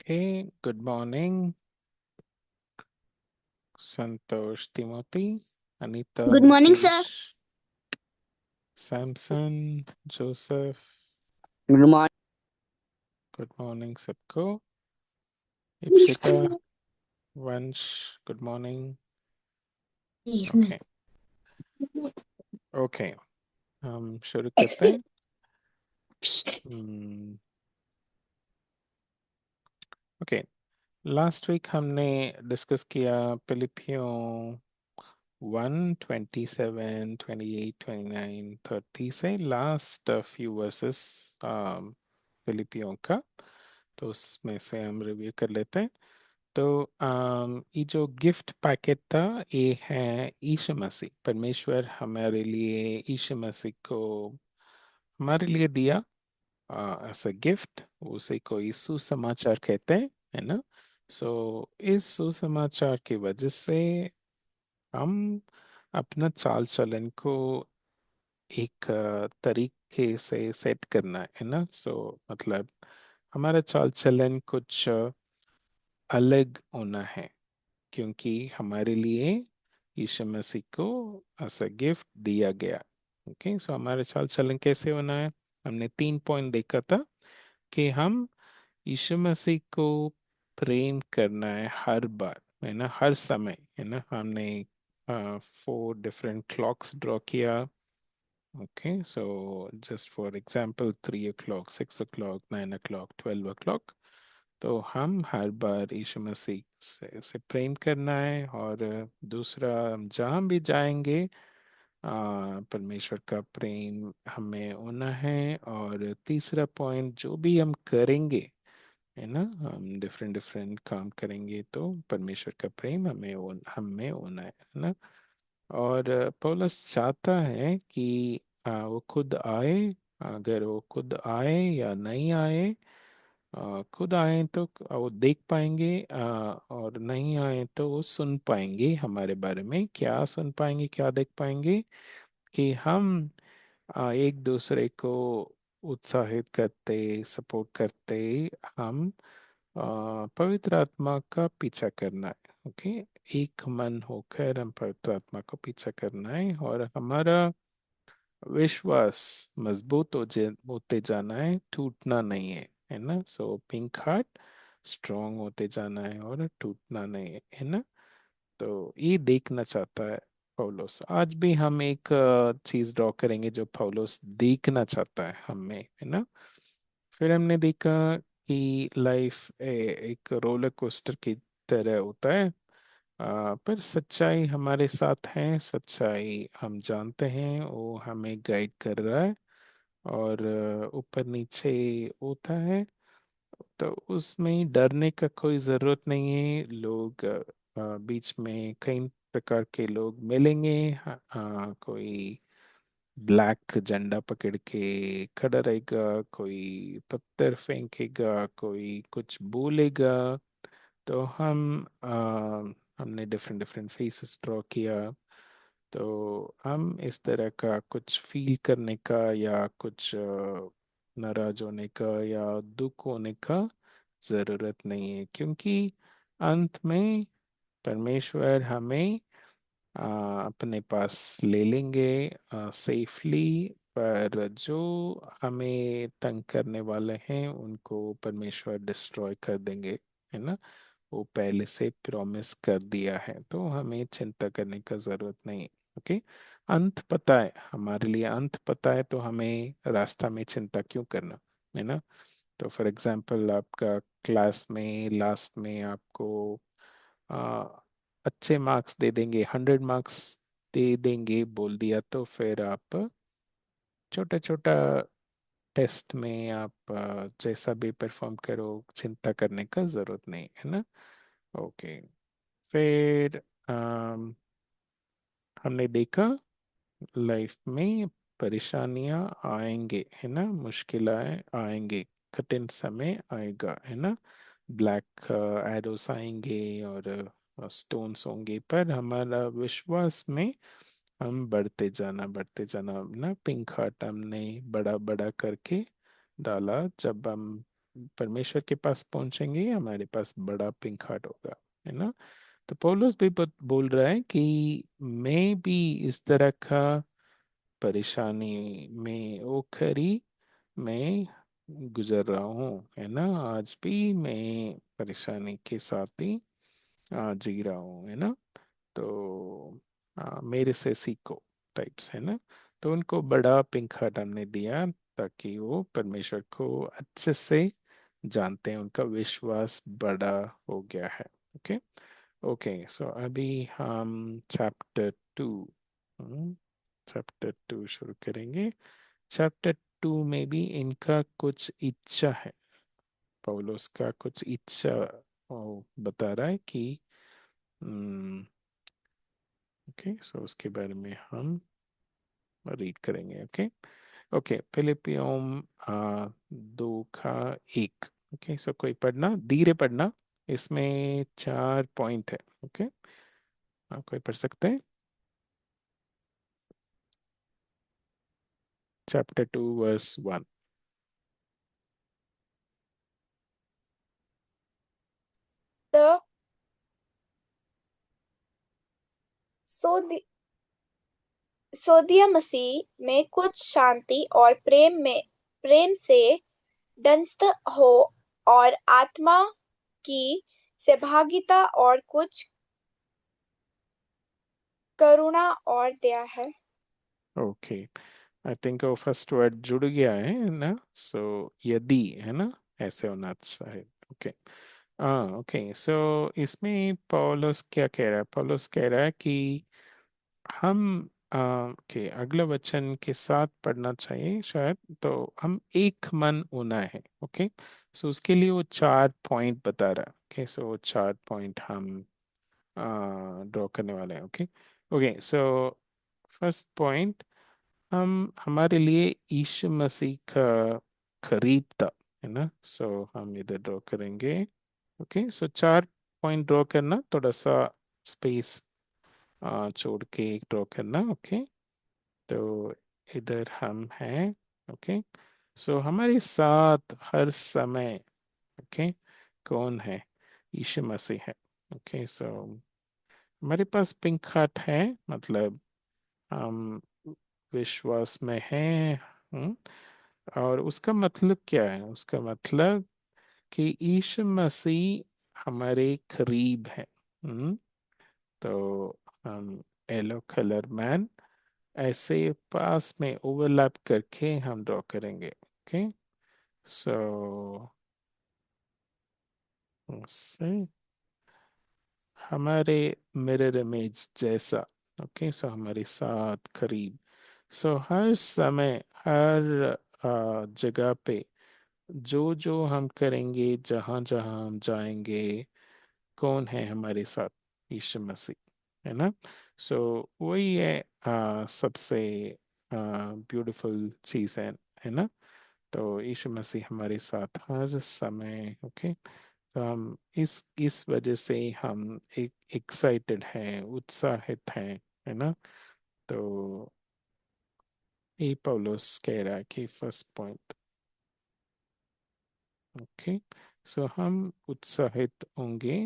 Hey, good morning, Santosh Timothy, Anita Good morning, sir. Mukesh, Samson, Joseph. Good morning. Good morning, सबको. Ipshita, Vansh, good morning. Yes, ma'am. Okay, okay. हम शुरू करते हैं. Hmm, okay. Last week हमने discuss किया फिलिपियो 1, 27, 28, 29, 30 से last few versus फिलिपियो का. तो उसमें से हम रिव्यू कर लेते हैं. तो ये जो गिफ्ट पैकेट था ये है यीशु मसीह. परमेश्वर हमारे लिए यीशु मसीह को हमारे लिए दिया एज अ गिफ्ट. उसी को यीशु समाचार कहते हैं, है ना. सो इस सुसमाचार की वजह से हम अपना चाल चलन को एक तरीके से सेट करना है ना. सो मतलब हमारा चाल चलन कुछ अलग होना है, क्योंकि हमारे लिए यीशु मसीह को एज अ गिफ्ट दिया गया. ओके, सो हमारा चाल चलन कैसे होना है. हमने 3 पॉइंट देखा था कि हम यीशु मसीह को प्रेम करना है हर बार, है ना, हर समय, है ना. हमने 4 डिफरेंट क्लॉक्स ड्रॉ किया. Okay, so just for example 3 o'clock, 6 o'clock, 9 o'clock, 12 o'clock. तो हम हर बार यीशु मसीह से प्रेम करना है. और दूसरा, हम जहाँ भी जाएंगे परमेश्वर का प्रेम हमें होना है. और तीसरा पॉइंट, जो भी हम करेंगे, है ना, हम डिफरेंट डिफरेंट काम करेंगे तो परमेश्वर का प्रेम हमें होना है ना. और पौलुस चाहता है कि वो खुद आए. अगर वो खुद आए या नहीं आए, खुद आए तो वो देख पाएंगे, और नहीं आए तो वो सुन पाएंगे हमारे बारे में. क्या सुन पाएंगे, क्या देख पाएंगे, कि हम एक दूसरे को उत्साहित करते, सपोर्ट करते, हम पवित्र आत्मा का पीछा करना है. ओके, एक मन होकर हम पवित्र आत्मा को पीछा करना है. और हमारा विश्वास मजबूत होते जाना है, टूटना नहीं है ना. सो पिंक हार्ट, स्ट्रांग होते जाना है और टूटना नहीं है ना. तो ये देखना चाहता है पौलुस. आज भी हम एक चीज ड्रॉ करेंगे जो पौलुस देखना चाहता है हमें, है ना. फिर हमने देखा कि लाइफ एक रोलर कोस्टर की तरह होता है. पर सच्चाई हमारे साथ है, सच्चाई हम जानते हैं, वो हमें गाइड कर रहा है. और ऊपर नीचे होता है, तो उसमें डरने का कोई ज़रूरत नहीं है. लोग बीच में कई प्रकार के लोग मिलेंगे. कोई ब्लैक झंडा पकड़ के खड़ा रहेगा, कोई पत्थर फेंकेगा, कोई कुछ बोलेगा. तो हमने डिफरेंट डिफरेंट फेसेस ड्रॉ किया. तो हम इस तरह का कुछ फील करने का या कुछ नाराज होने का या दुख होने का ज़रूरत नहीं है, क्योंकि अंत में परमेश्वर हमें अपने पास ले लेंगे सेफली. पर जो हमें तंग करने वाले हैं उनको परमेश्वर डिस्ट्रॉय कर देंगे, है ना. वो पहले से प्रॉमिस कर दिया है, तो हमें चिंता करने का ज़रूरत नहीं. ओके, अंत पता है, हमारे लिए अंत पता है, तो हमें रास्ता में चिंता क्यों करना, है ना. तो फॉर एग्जांपल आपका क्लास में लास्ट में आपको आ, अच्छे मार्क्स दे देंगे, 100 मार्क्स दे देंगे बोल दिया, तो फिर आप छोटा छोटा टेस्ट में आप जैसा भी परफॉर्म करो, चिंता करने का ज़रूरत नहीं, है ना. ओके, फिर हमने देखा लाइफ में परेशानियां आएंगे, है ना, मुश्किलें आएंगे, कठिन समय आएगा, है ना. ब्लैक एरोस आएंगे और स्टोन्स होंगे, पर हमारा विश्वास में हम बढ़ते जाना ना. पिंक हार्ट हमने बड़ा बड़ा करके डाला जब हम परमेश्वर के पास पहुंचेंगे हमारे पास बड़ा पिंक हार्ट होगा, है ना। तो पौलुस भी बोल रहा है कि मैं भी इस तरह का परेशानी में ओखरी मैं गुजर रहा हूँ, है ना। आज भी मैं परेशानी के साथ ही जी रहा हूँ, है ना। तो मेरे से सीखो टाइप्स, है ना। तो उनको बड़ा पिंक हार्ट हमने दिया ताकि वो परमेश्वर को अच्छे से जानते हैं, उनका विश्वास बड़ा हो गया है। ओके। ओके, सो अभी हम चैप्टर 2 चैप्टर 2 शुरू करेंगे। चैप्टर 2 में भी इनका कुछ इच्छा है, पौलुस का कुछ इच्छा वो बता रहा है कि ओके, सो उसके बारे में हम रीड करेंगे। ओके। ओके, फिलिपियों 2 का 1। ओके, सो कोई पढ़ना, धीरे पढ़ना, इसमें 4 पॉइंट है। ओके, कोई पढ़ सकते हैं। Chapter 2 verse 1। The सोदि- सोदिया मसीह में कुछ शांति और प्रेम से दंस्त हो और आत्मा की सहभागिता और कुछ करुणा और दया है। ओके, आई थिंक वो फर्स्ट वर्ड जुड़ गया है ना, सो यदि, है ना, ऐसे होना अच्छा है। ओके। हाँ, ओके, सो इसमें पौलुस क्या कह रहा है, पौलुस कह रहा है कि हम के अगले वचन के साथ पढ़ना चाहिए शायद, तो हम एक मन होना है। ओके, सो उसके लिए वो 4 पॉइंट बता रहा है। ओके, सो वो 4 पॉइंट हम ड्रॉ करने वाले हैं। Okay. Okay, so first point, हम हमारे लिए यीशु मसीह का खरीद था, है ना। सो हम इधर ड्रॉ करेंगे। ओके, सो 4 पॉइंट ड्रॉ करना, थोड़ा सा स्पेस छोड़ के एक ड्रॉ करना। ओके, तो इधर हम हैं। ओके, सो हमारे साथ हर समय, ओके, कौन है, यीशु मसीह है। ओके, सो हमारे पास पिंक हार्ट है, मतलब हम विश्वास में हैं। हम्म, और उसका मतलब क्या है, उसका मतलब कि यीशु मसीह हमारे करीब है। तो हम येलो कलर मैन ऐसे पास में ओवरलैप करके हम ड्रॉ करेंगे। ओके, सो हमारे मिरर इमेज जैसा। ओके, सो हमारे साथ करीब, सो हर समय हर जगह पे जो जो हम करेंगे, जहाँ जहाँ हम जाएंगे, कौन है हमारे साथ, यीशु मसीह, है ना। सो वही है सबसे ब्यूटीफुल चीज़ है ना। तो यीशु मसीह हमारे साथ हर समय। ओके, तो हम इस वजह से हम एक एक्साइटेड हैं, उत्साहित हैं, है ना। तो ये पौलुस कह रहा है कि फर्स्ट पॉइंट। ओके, सो हम उत्साहित होंगे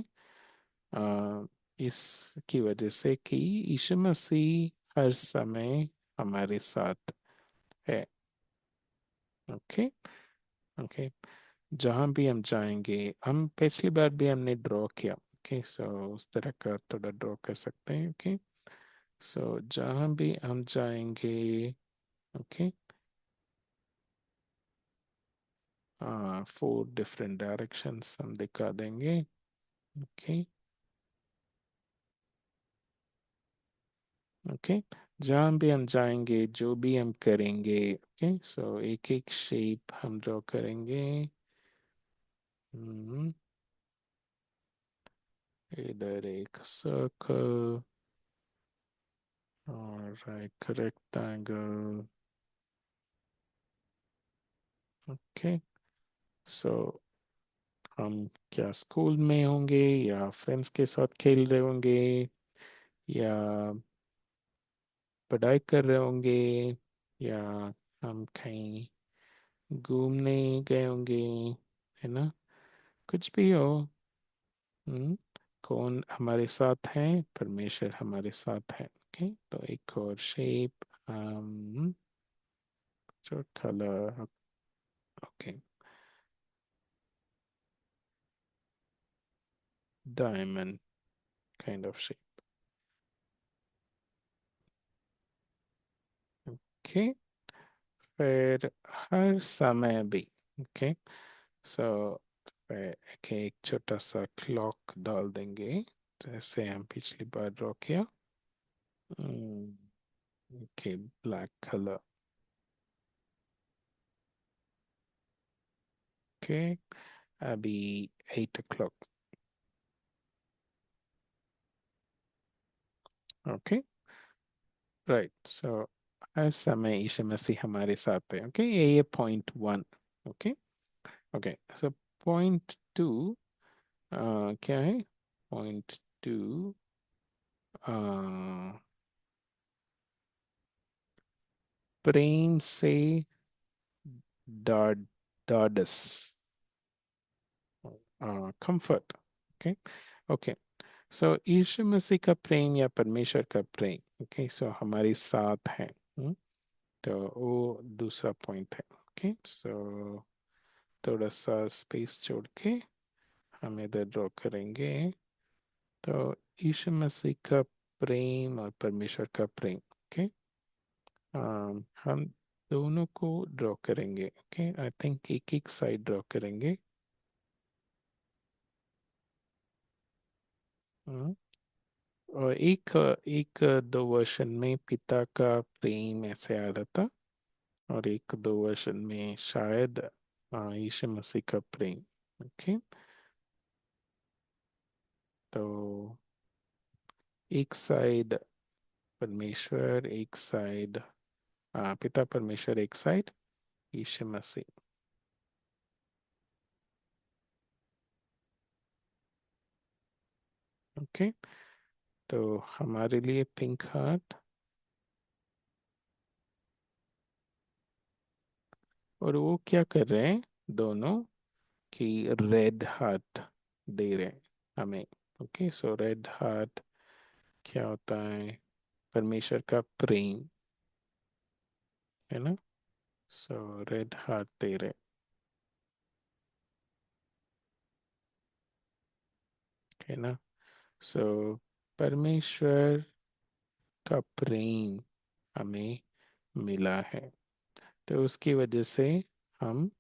आ, इसकी वजह से कि यीशु मसीह हर समय हमारे साथ है। ओके। ओके, जहाँ भी हम जाएंगे, हम पिछली बार भी हमने ड्रॉ किया। ओके, सो उस तरह का थोड़ा ड्रॉ कर सकते हैं। ओके, सो जहाँ भी हम जाएंगे, ओके, 4 डिफरेंट डायरेक्शंस हम दिखा देंगे। ओके। ओके, जहाँ भी हम जाएंगे, जो भी हम करेंगे, ओके, सो एक एक शेप हम ड्रॉ करेंगे। हम्म, इधर एक सर्कल और एक रेक्टेंगल। ओके, सो हम क्या स्कूल में होंगे, या फ्रेंड्स के साथ खेल रहे होंगे, या पढ़ाई कर रहे होंगे, या हम कहीं घूमने गए होंगे, है ना, कुछ भी हो। कौन हमारे साथ है? परमेश्वर हमारे साथ है। ओके, तो एक और शेप, जो colour, okay, diamond kind of shape. Okay, फिर हर समय भी, ओके, सो फिर एक छोटा सा क्लॉक डाल देंगे, जैसे हम पिछली बार ड्रॉ किया। Okay, black colour. ओके, अभी 8 o'clock। ओके, राइट, सो हर समय यीशु मसीह हमारे साथ है। ओके, ये point 1। Okay, okay, so point 2 क्या है? पॉइंट 2, प्रेम से डाड डाडस, कंफर्ट। ओके, ओके, सो यीशु मसीह का प्रेम या परमेश्वर का प्रेम, ओके, सो हमारे साथ है। तो वो दूसरा पॉइंट है। ओके, सो थोड़ा सा स्पेस छोड़ के हम इधर ड्रॉ करेंगे। तो यीशु मसीह का प्रेम और परमेश्वर का प्रेम, ओके, हम दोनों को ड्रॉ करेंगे। ओके, आई थिंक एक एक साइड ड्रॉ करेंगे। हम्म, और एक दो वर्षन में पिता का प्रेम ऐसे आ रहा था, और एक दो वर्षन में शायद यीशु मसीह का प्रेम। ओके, तो एक साइड परमेश्वर, एक साइड पिता परमेश्वर, एक साइड यीशु मसीह। ओके, तो हमारे लिए पिंक हार्ट, और वो क्या कर रहे हैं दोनों, कि रेड हार्ट दे रहे हैं हमें। ओके, सो रेड हार्ट क्या होता है? परमेश्वर का प्रेम, है ना, सो रेड हार्ट दे रहे, है ना, सो परमेश्वर का प्रेम हमें मिला है, तो उसकी वजह से हम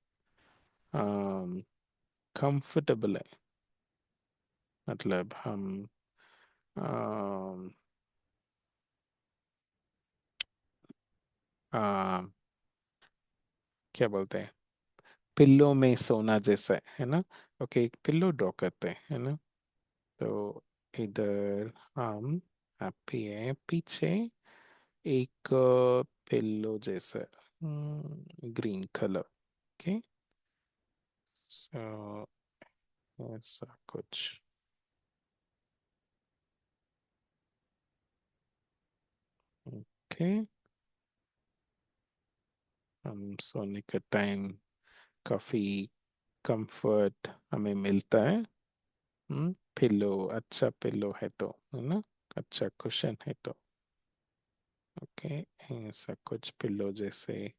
कंफर्टेबल है, मतलब हम आम, आ, क्या बोलते हैं, पिल्लो में सोना जैसा है ना। ओके, एक पिल्लो ड्रॉ करते हैं, है ना, तो इधर हम हैप्पी है, पीछे एक पिल्लो जैसा ग्रीन कलर। ओके, सो ऐसा कुछ। ओके, हम सोने का टाइम काफी कंफर्ट हमें मिलता है। पिल्लो, अच्छा पिल्लो है तो, है ना, अच्छा कुशन है तो। ओके, ऐसा कुछ पिल्लो जैसे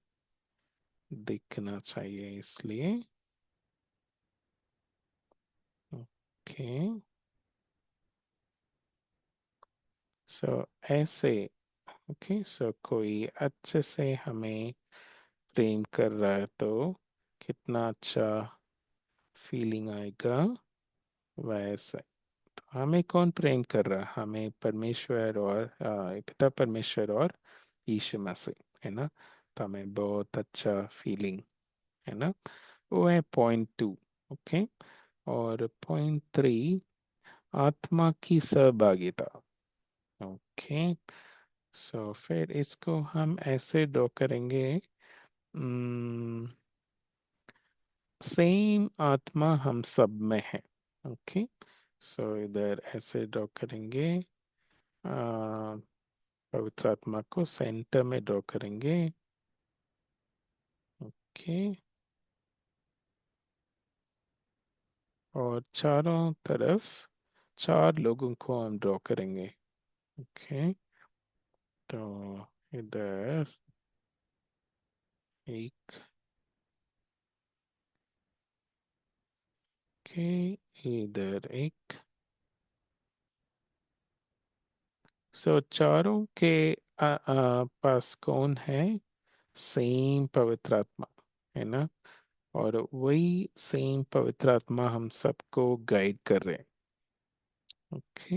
दिखना चाहिए, इसलिए। ओके, सो ऐसे। ओके, सो कोई अच्छे से हमें प्रेम कर रहा है तो कितना अच्छा फीलिंग आएगा, वैसे। तो हमें कौन प्रेम कर रहा है? हमें परमेश्वर और पिता परमेश्वर और यीशु मसीह, है ना, तो हमें बहुत अच्छा फीलिंग, है ना, वो है पॉइंट 2। ओके, और पॉइंट 3, आत्मा की सहभागिता। ओके, सो फिर इसको हम ऐसे ड्रॉ करेंगे, सेम आत्मा हम सब में है। ओके, सो इधर ऐसे ड्रॉ करेंगे, पवित्र आत्मा को सेंटर में ड्रॉ करेंगे। ओके, और चारों तरफ 4 लोगों को हम ड्रॉ करेंगे। ओके, तो इधर एक, के इधर एक। सो चारों के पास कौन है? सेम पवित्र आत्मा, है ना? और वही सेम पवित्र आत्मा हम सबको गाइड कर रहे हैं। ओके,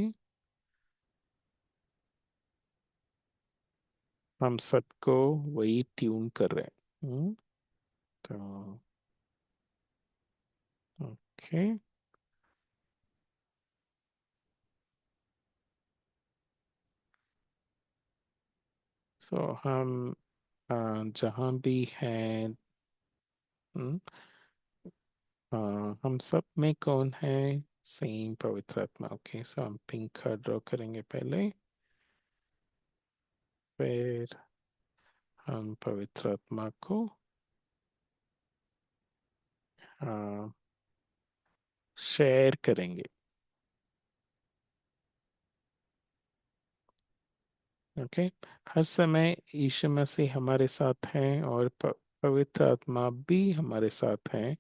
हम सबको वही ट्यून कर रहे हैं। तो ओके, सो हम जहाँ भी हैं, हम्म, अ, हम सब में कौन है? सेम पवित्र आत्मा। ओके, सो हम पिंक का ड्रॉ करेंगे पहले, फिर हम पवित्र आत्मा को शेयर करेंगे। ओके, हर समय यीशु मसीह हमारे साथ हैं और पवित्र आत्मा भी हमारे साथ हैं,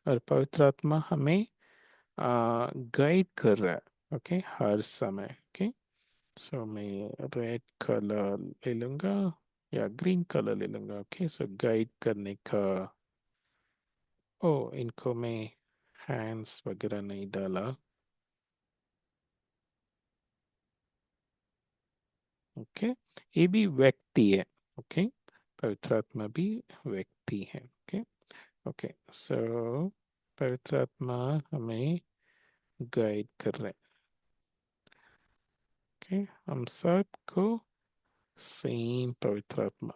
और पवित्र आत्मा हमें गाइड कर रहा है। ओके, हर समय। ओके, सो मैं रेड कलर ले लूँगा या ग्रीन कलर ले लूँगा। ओके, सो गाइड करने का। ओ, इनको मैं हैंड्स वगैरह नहीं डाला। ओके, ये भी व्यक्ति है। ओके, पवित्र आत्मा भी व्यक्ति है। ओके, ओके, सो पवित्र आत्मा हमें गाइड कर रहे हैं। ओके, हम सबको सेम पवित्र आत्मा।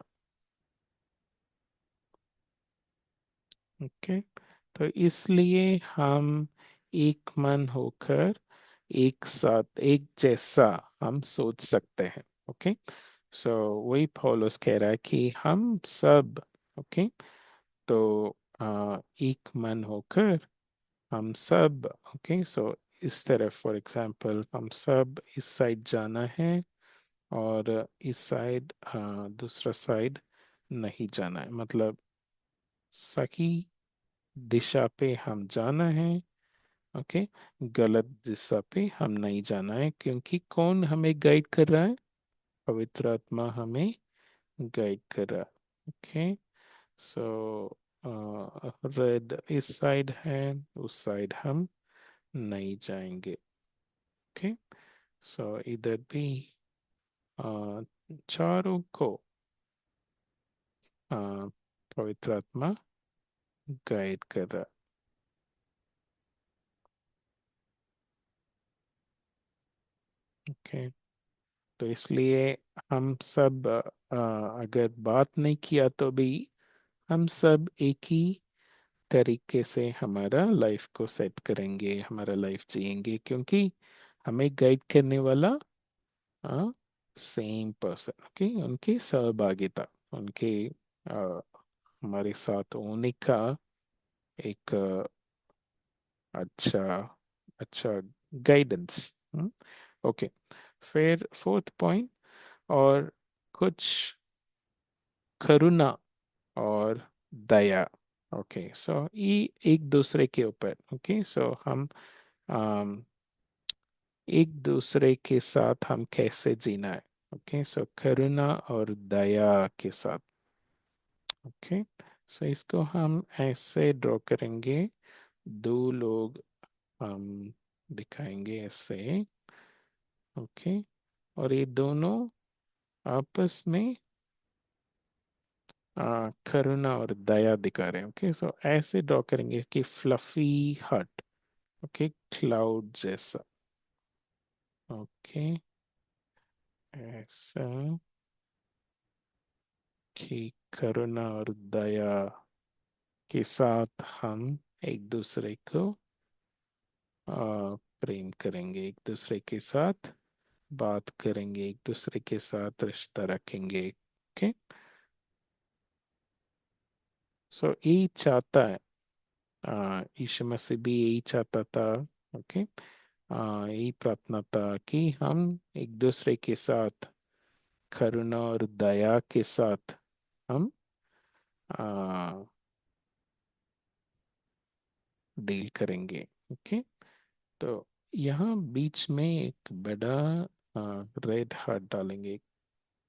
ओके, तो इसलिए हम एक मन होकर एक साथ एक जैसा हम सोच सकते हैं। ओके, सो वही पौलुस कह रहा है कि हम सब, ओके, तो एक मन होकर हम सब, ओके, सो इस तरफ फॉर एग्जांपल हम सब इस साइड जाना है, और इस साइड दूसरा साइड नहीं जाना है। मतलब सही दिशा पे हम जाना है। ओके, गलत दिशा पे हम नहीं जाना है, क्योंकि कौन हमें गाइड कर रहा है? पवित्र आत्मा हमें गाइड कर रहा है। ओके, सो रेड इस साइड है, उस साइड हम नहीं जाएंगे। ओके, सो इधर भी अ, चारों को अ, पवित्र आत्मा गाइड कर रहा। ओके, तो इसलिए हम सब अगर बात नहीं किया तो भी हम सब एक ही तरीके से हमारा लाइफ को सेट करेंगे, हमारा लाइफ जिएंगे, क्योंकि हमें गाइड करने वाला सेम पर्सन। ओके, उनकी सहभागिता, उनके अ, हमारे साथ होने का एक अच्छा अच्छा गाइडेंस। ओके, फिर फोर्थ पॉइंट, और कुछ करुणा और दया। ओके, सो ये एक दूसरे के ऊपर। ओके, सो हम um, एक दूसरे के साथ हम कैसे जीना है। ओके, सो करुणा और दया के साथ। ओके, सो इसको हम ऐसे ड्रॉ करेंगे, 2 लोग हम दिखाएंगे ऐसे। ओके, और ये दोनों आपस में करुणा और दया दिखा रहे हैं। ओके, सो ऐसे ड्रॉ करेंगे कि फ्लफी हट। ओके, क्लाउड जैसा। ओके, ऐसा कि करुणा और दया के साथ हम एक दूसरे को प्रेम करेंगे, एक दूसरे के साथ बात करेंगे, एक दूसरे के साथ रिश्ता रखेंगे। ओके, सो ये चाहता है यीशु मसीह भी यही चाहता था। ओके। यही प्रार्थना था कि हम एक दूसरे के साथ करुणा और दया के साथ हम डील करेंगे। ओके। तो यहाँ बीच में एक बड़ा रेड हार्ट डालेंगे।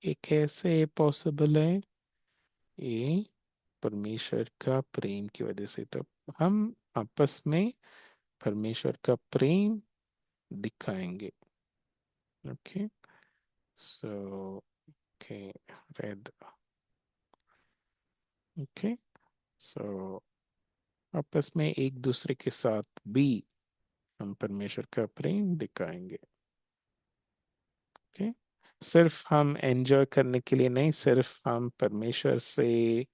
ये कैसे पॉसिबल है? ये परमेश्वर का प्रेम की वजह से। तो हम आपस में परमेश्वर का प्रेम दिखाएंगे। Okay. So okay, red. Okay. So आपस में एक दूसरे के साथ भी हम परमेश्वर का प्रेम दिखाएंगे। ओके। सिर्फ हम एंजॉय करने के लिए नहीं, सिर्फ हम परमेश्वर से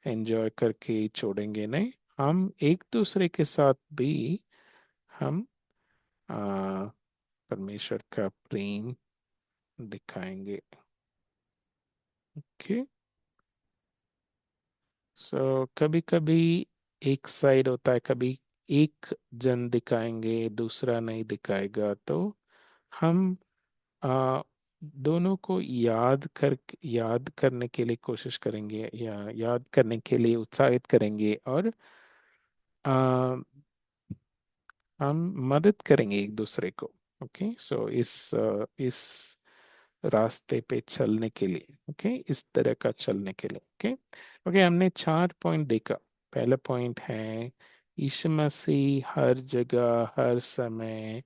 एंजॉय करके छोड़ेंगे नहीं, हम एक दूसरे के साथ भी हम आ, परमेश्वर का प्रेम दिखाएंगे। ओके। सो कभी कभी एक साइड होता है, कभी एक जन दिखाएंगे दूसरा नहीं दिखाएगा, तो हम आ, दोनों को याद करने के लिए कोशिश करेंगे या याद करने के लिए उत्साहित करेंगे, और आ, हम मदद करेंगे एक दूसरे को। ओके। सो इस रास्ते पे चलने के लिए, ओके, इस तरह का चलने के लिए। ओके। ओके, हमने 4 पॉइंट देखा। पहला पॉइंट है यीशु मसीह हर जगह हर समय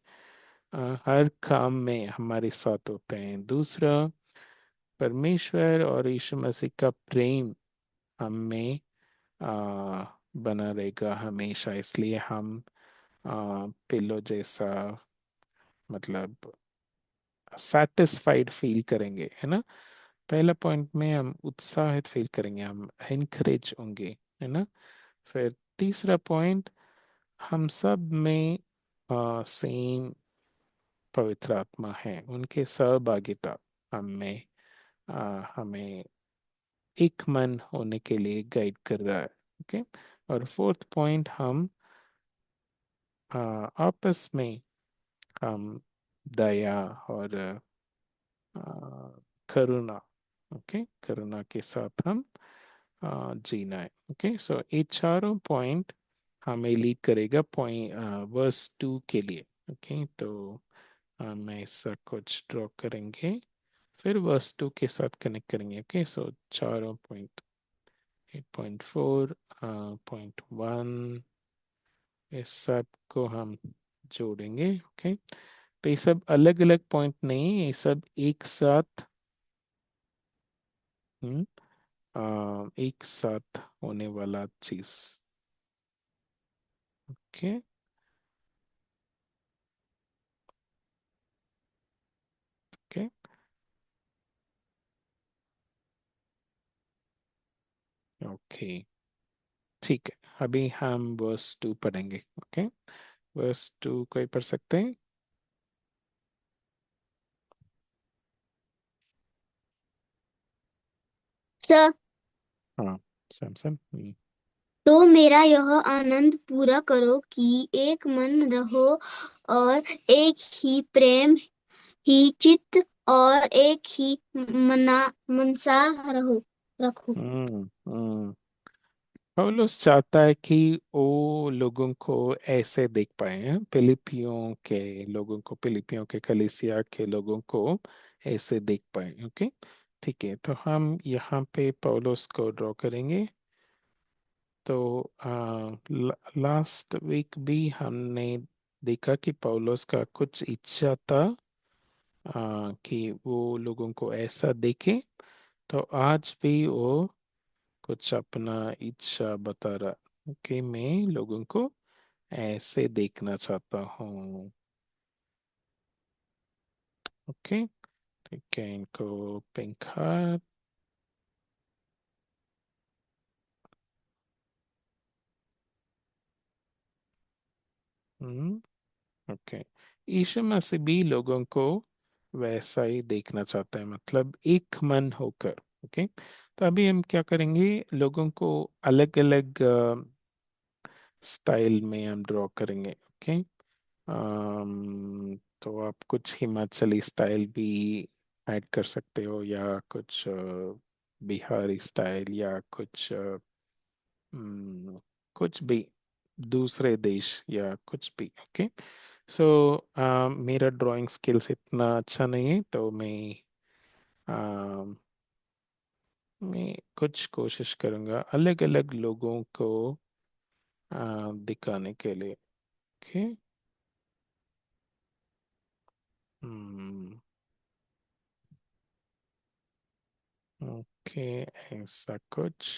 हर काम में हमारे साथ होते हैं। दूसरा, परमेश्वर और यीशु मसीह का प्रेम हम में आ, बना रहेगा हमेशा, इसलिए हम पिलो जैसा, मतलब सेटिस्फाइड फील करेंगे, है ना। पहला पॉइंट में हम उत्साहित फील करेंगे, हम एनकरेज होंगे, है ना। फिर तीसरा पॉइंट, हम सब में सेम पवित्र आत्मा है, उनके सहभागिता हमें हमें एक मन होने के लिए गाइड कर रहा है। ओके। और फोर्थ पॉइंट, हम आपस में हम दया और आ, करुणा, ओके, करुणा के साथ हम जीना है। ओके। सो ये चारों पॉइंट हमें लीड करेगा पॉइंट वर्स 2 के लिए। ओके। तो मैं ऐसा कुछ ड्रॉ करेंगे, फिर वर्स 2 के साथ कनेक्ट करेंगे। ओके। सो चारों पॉइंट, 8.4, पॉइंट 1, इस सब को हम जोड़ेंगे। ओके। तो ये सब अलग अलग पॉइंट नहीं है, ये सब हम्म, एक साथ होने वाला चीज। ओके। ओके। ओके, ठीक है। अभी हम वर्स 2 पढ़ेंगे। ओके। वर्स 2 कोई पढ़ सकते हैं? सर, हाँ, सैमसन। तो मेरा यह आनंद पूरा करो कि एक मन रहो और एक ही प्रेम ही चित्त और एक ही मनसा रखो। हम्म। पौलुस चाहता है कि वो लोगों को ऐसे देख पाए हैं, फिलिपियों के लोगों को, फिलिपियों के कलीसिया के लोगों को ऐसे देख पाए। ओके। ठीक है, तो हम यहाँ पे पौलुस को ड्रॉ करेंगे। तो लास्ट वीक भी हमने देखा कि पौलुस का कुछ इच्छा था कि वो लोगों को ऐसा देखे। तो आज भी वो कुछ अपना इच्छा बता रहा कि मैं लोगों को ऐसे देखना चाहता हूँ। ओके। ठीक है, इनको पिंक हार्ट। हम्म। ओके। यीशु मसीह भी लोगों को वैसा ही देखना चाहता है, मतलब एक मन होकर। ओके। तो अभी हम क्या करेंगे, लोगों को अलग अलग स्टाइल में हम ड्रॉ करेंगे। ओके। तो आप कुछ हिमाचली स्टाइल भी ऐड कर सकते हो, या कुछ बिहारी स्टाइल, या कुछ कुछ भी दूसरे देश, या कुछ भी। ओके। सो मेरा ड्राइंग स्किल्स इतना अच्छा नहीं है, तो मैं कुछ कोशिश करूँगा अलग अलग लोगों को दिखाने के लिए। ओके। हम्म। ओके, ऐसा कुछ।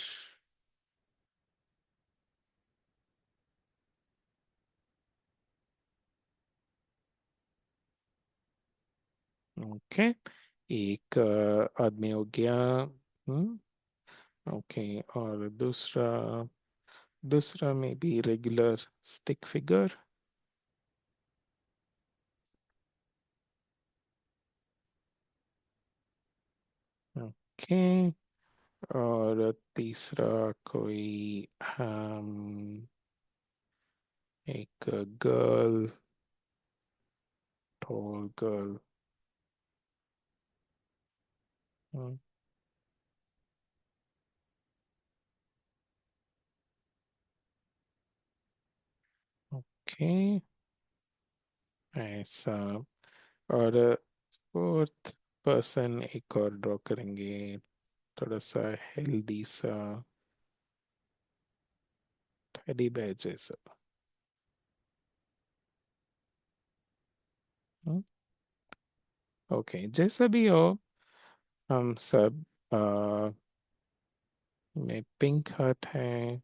ओके। एक आदमी हो गया। ओके। और दूसरा, दूसरा में भी रेगुलर स्टिक फिगर। ओके। और तीसरा कोई एक गर्ल, टॉल गर्ल। ओके, ऐसा। और फोर्थ पर्सन एक और ड्रॉ करेंगे, थोड़ा सा हेल्दी सा, टेडी बेयर जैसा। ओके, जैसा भी हो, हम सब में पिंक हार्ट है।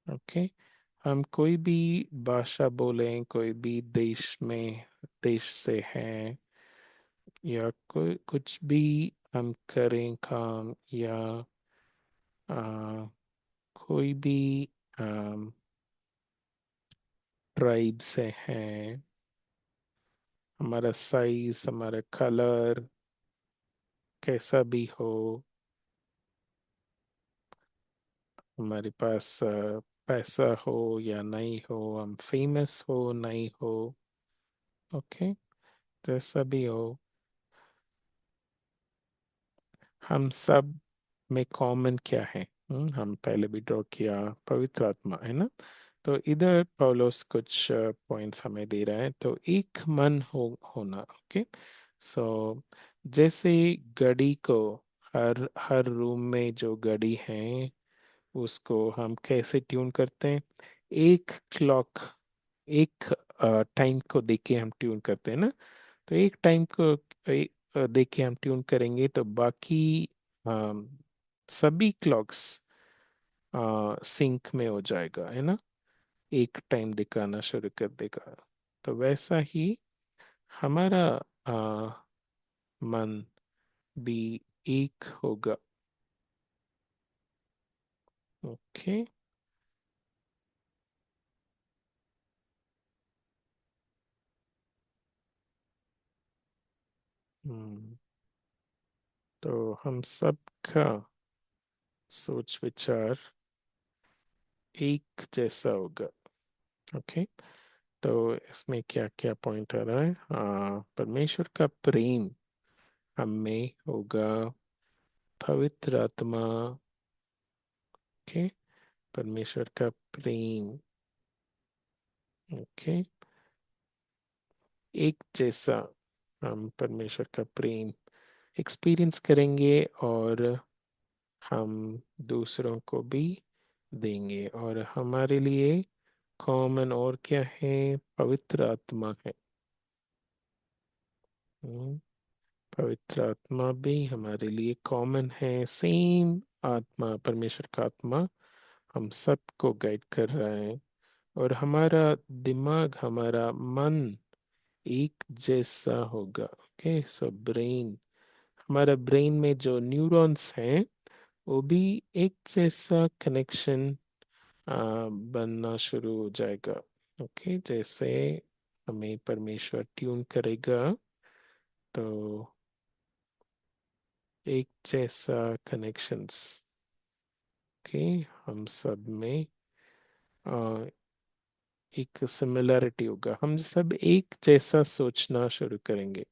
ओके। हम कोई भी भाषा बोलें, कोई भी देश में, देश से हैं, या कोई कुछ भी हम करें काम, या आ, कोई भी ट्राइब से हैं, हमारा साइज, हमारा कलर कैसा भी हो, हमारे पास पैसा हो या नहीं हो, हम फेमस हो नहीं हो। ओके। जैसा भी हो, हम सब में कॉमन क्या है? हम पहले भी ड्रॉ किया, पवित्र आत्मा है ना। तो इधर पौलुस कुछ पॉइंट्स हमें दे रहा है, तो एक मन होना। ओके। सो जैसे घड़ी को, हर हर रूम में जो घड़ी है उसको हम कैसे ट्यून करते हैं? एक क्लॉक, एक टाइम को देख के हम ट्यून करते हैं ना। तो एक टाइम को देख के हम ट्यून करेंगे, तो बाकी अम, सभी क्लॉक्स सिंक में हो जाएगा, है ना। एक टाइम दिखाना शुरू कर देगा। तो वैसा ही हमारा आ, मन भी एक होगा। ओके। हम्म। तो हम सब का सोच विचार एक जैसा होगा। ओके। तो इसमें क्या क्या पॉइंट आ रहा है? परमेश्वर का प्रेम हम में होगा, पवित्र आत्मा। ओके। परमेश्वर का प्रेम। ओके। एक जैसा हम परमेश्वर का प्रेम एक्सपीरियंस करेंगे, और हम दूसरों को भी देंगे। और हमारे लिए कॉमन और क्या है? पवित्र आत्मा है। हम्म, पवित्र आत्मा भी हमारे लिए कॉमन है। सेम आत्मा, परमेश्वर का आत्मा हम सबको गाइड कर रहा है। और हमारा दिमाग, हमारा मन एक जैसा होगा। ओके। सो ब्रेन, हमारा ब्रेन में जो न्यूरॉन्स हैं वो भी एक जैसा कनेक्शन बनना शुरू हो जाएगा। ओके। जैसे हमें परमेश्वर ट्यून करेगा, तो एक जैसा कनेक्शंस। ओके। हम सब में अ, एक सिमिलरिटी होगा, हम सब एक जैसा सोचना शुरू करेंगे।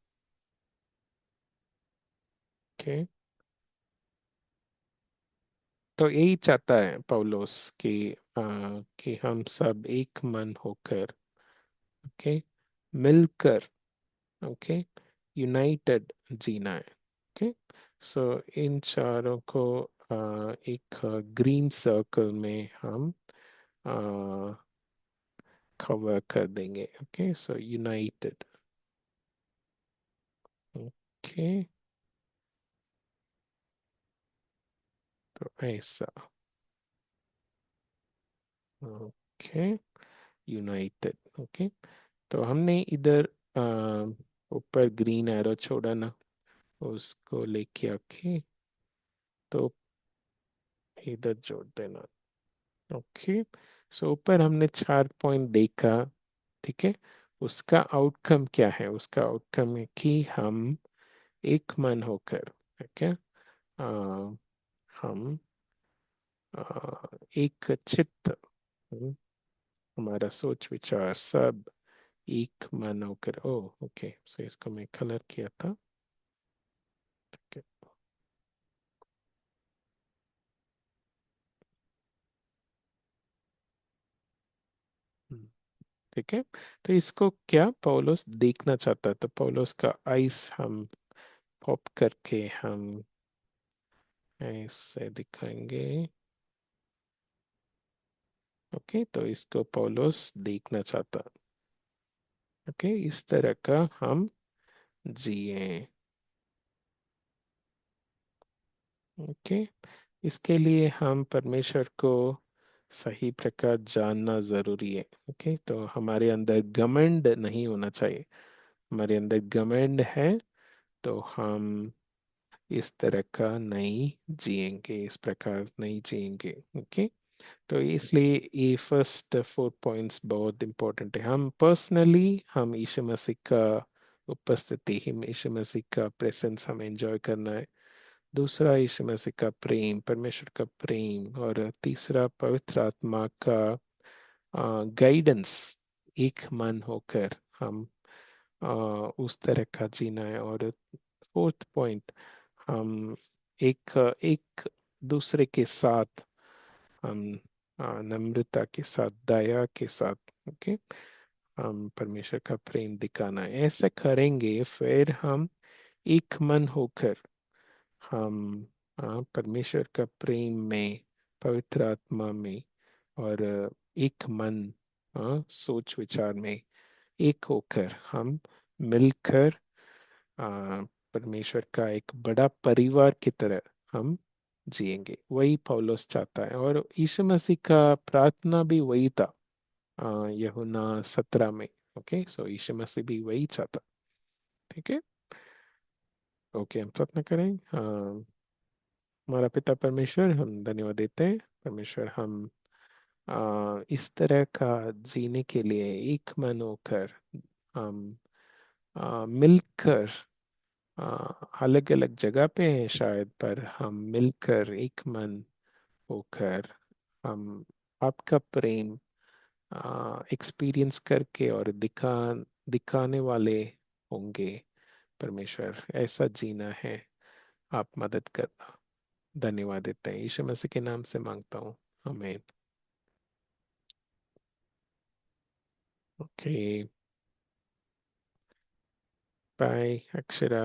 ओके, तो यही चाहता है पौलुस कि हम सब एक मन होकर, ओके, मिलकर, ओके, यूनाइटेड जीना है। ओके, सो इन चारों को एक ग्रीन सर्कल में हम कवर कर देंगे। ओके, सो यूनाइटेड। ओके, तो ऐसा। Okay, United. ओके, तो हमने इधर ऊपर ग्रीन एरो छोड़ा ना, उसको लेके आके तो इधर जोड़ देना। ओके, सो ऊपर हमने 4 पॉइंट देखा। ठीक है, उसका आउटकम क्या है? उसका आउटकम है कि हम एक मन होकर, ठीक है, हम एक चित्त, हमारा सोच विचार सब एक मन होकर। ओ, ओके, सो इसको मैं कलर किया था। ठीक है। हम्म, ठीक है, तो इसको क्या पौलुस देखना चाहता है? तो पौलुस का आइस हम पॉप करके हम ऐसे दिखाएंगे। ओके, तो इसको पौलुस देखना चाहता है। ओके, इस तरह का हम जिए। ओके, इसके लिए हम परमेश्वर को सही प्रकार जानना जरूरी है। ओके, तो हमारे अंदर घमंड नहीं होना चाहिए। हमारे अंदर घमंड है तो हम इस तरह का नहीं जिएंगे, इस प्रकार नहीं जिएंगे। ओके, तो इसलिए ये फर्स्ट 4 पॉइंट्स बहुत इम्पोर्टेंट है। हम पर्सनली हम यीशु मसीह का उपस्थिति ही, यीशु मसीह का प्रेजेंस हमें एंजॉय करना है। दूसरा, यीशु मसीह का प्रेम, परमेश्वर का प्रेम। और तीसरा, पवित्र आत्मा का गाइडेंस, एक मन होकर हम उस तरह का जीना है। और फोर्थ पॉइंट, हम एक एक दूसरे के साथ हम नम्रता के साथ, दया के साथ, ओके, हम परमेश्वर का प्रेम दिखाना है। ऐसा करेंगे फिर हम एक मन होकर हम परमेश्वर का प्रेम में, पवित्र आत्मा में और एक मन, सोच विचार में एक होकर हम मिलकर परमेश्वर का एक बड़ा परिवार की तरह हम जिएंगे। वही पौलुस चाहता है, और यीशु मसीह का प्रार्थना भी वही था यूहन्ना 17 में। ओके, सो यीशु मसीह भी वही चाहता। ठीक है, ओके, हम प्रार्थना करें। हमारा पिता परमेश्वर, हम धन्यवाद देते हैं परमेश्वर, हम इस तरह का जीने के लिए एक मन होकर हम मिलकर, अलग अलग जगह पे हैं शायद, पर हम मिलकर एक मन होकर हम आपका प्रेम एक्सपीरियंस करके और दिखाने वाले होंगे। परमेश्वर, ऐसा जीना है, आप मदद करना। धन्यवाद देते हैं, यीशु मसीह के नाम से मांगता हूँ, आमीन। Okay, bye Akshara.